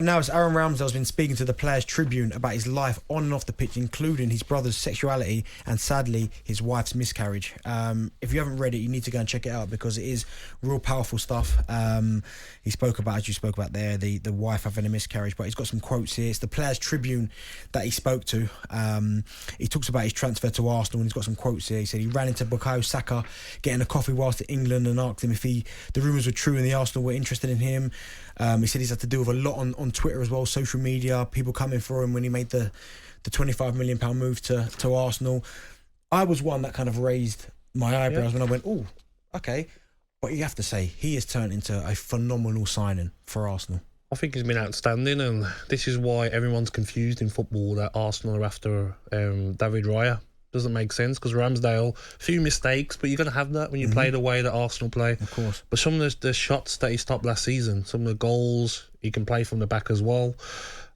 Now, it's Aaron Ramsdale's been speaking to the Players Tribune about his life on and off the pitch, including his brother's sexuality and, sadly, his wife's miscarriage. If you haven't read it, you need to go and check it out because it is real powerful stuff. He spoke about, as you spoke about there, the wife having a miscarriage, but he's got some quotes here. It's the Players Tribune that he spoke to. He talks about his transfer to Arsenal, and he's got some quotes here. He said he ran into Bukayo Saka getting a coffee whilst at England and asked him if the rumours were true and the Arsenal were interested in him. He said he's had to deal with a lot on Twitter as well, social media, people coming for him when he made the £25 million move to Arsenal. I was one that kind of raised my eyebrows when I went, oh, okay. But you have to say, he has turned into a phenomenal signing for Arsenal. I think he's been outstanding, and this is why everyone's confused in football that Arsenal are after David Raya. Doesn't make sense because Ramsdale, a few mistakes, but you're going to have that when you play the way that Arsenal play. Of course. But some of the shots that he stopped last season, some of the goals, he can play from the back as well.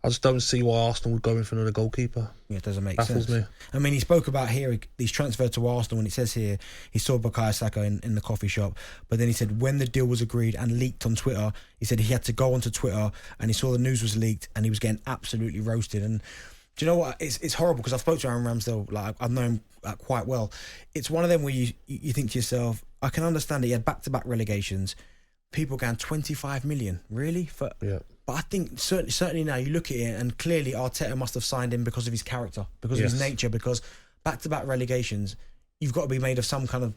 I just don't see why Arsenal would go in for another goalkeeper. Yeah, it doesn't make Baffles sense. me. I mean, he spoke about here, he's transferred to Arsenal, and it says here, he saw Bukayo Saka in the coffee shop, but then he said when the deal was agreed and leaked on Twitter, he said he had to go onto Twitter and he saw the news was leaked and he was getting absolutely roasted. And do you know what? It's horrible because I've spoke to Aaron Ramsdale, like I've known him quite well. It's one of them where you think to yourself, I can understand that he had back-to-back relegations. People going 25 million, really? Yeah. But I think certainly now you look at it and clearly Arteta must have signed him because of his character, because of his nature, because back-to-back relegations, you've got to be made of something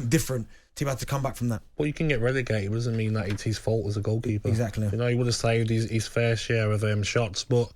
different to be able to come back from that. Well, you can get relegated, doesn't mean that it's his fault as a goalkeeper. Exactly. You know, he would have saved his fair share of shots, but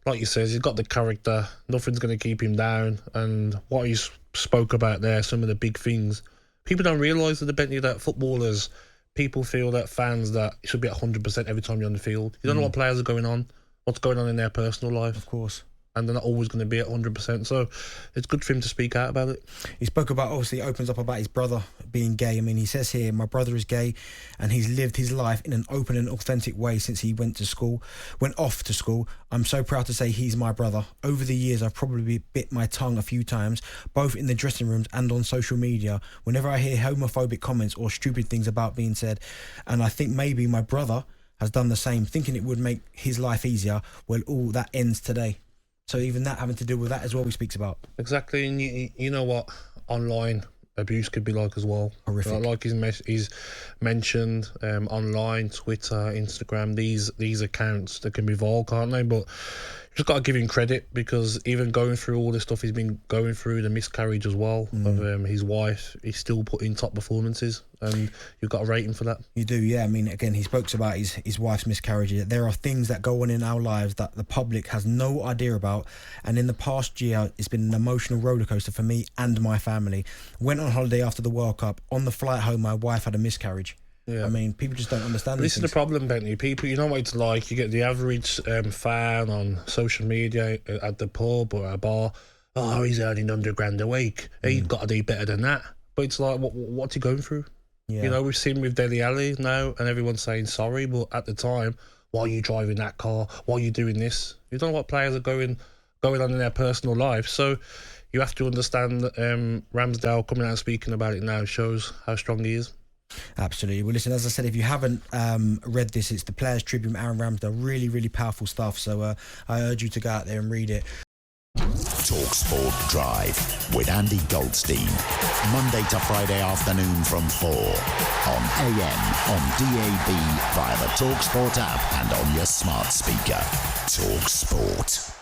like you said, he's got the character. Nothing's going to keep him down. And what he spoke about there, some of the big things, people don't realise that that footballers, people feel that fans that it should be at 100% every time you're on the field. You don't know what players are going on, what's going on in their personal life. Of course. And they're not always going to be at 100%. So it's good for him to speak out about it. He spoke about, obviously, opens up about his brother being gay. I mean, he says here, my brother is gay and he's lived his life in an open and authentic way since he went off to school. I'm so proud to say he's my brother. Over the years, I've probably bit my tongue a few times, both in the dressing rooms and on social media, whenever I hear homophobic comments or stupid things about being said. And I think maybe my brother has done the same, thinking it would make his life easier. Well, all that ends today. So even that, having to deal with that as well, he speaks about. Exactly, and you know what online abuse could be like as well. Horrific. Like he's mentioned online, Twitter, Instagram, these accounts that can be vile, can't they? But just got to give him credit because even going through all the stuff he's been going through, the miscarriage as well of his wife, he's still putting top performances, and you've got to rate him for that. You do, yeah. I mean, again, he spoke about his wife's miscarriage. There are things that go on in our lives that the public has no idea about, and in the past year, it's been an emotional rollercoaster for me and my family. Went on holiday after the World Cup. On the flight home, my wife had a miscarriage. Yeah. I mean, people just don't understand this is the problem, Bentley. People, you know what it's like. You get the average fan on social media at the pub or at a bar. Oh, he's earning £100 a week. He's got to do better than that. But it's like, what's he going through? Yeah. You know, we've seen with Dele Alli now, and everyone's saying sorry. But at the time, why are you driving that car? Why are you doing this? You don't know what players are going on in their personal life. So you have to understand that Ramsdale coming out and speaking about it now shows how strong he is. Absolutely. Well, listen, as I said, if you haven't read this, it's the Players Tribune, Aaron Ramsdale. Really, really powerful stuff. So I urge you to go out there and read it. talkSPORT Drive with Andy Goldstein. Monday to Friday afternoon from 4 on AM, on DAB, via the talkSPORT app and on your smart speaker. talkSPORT.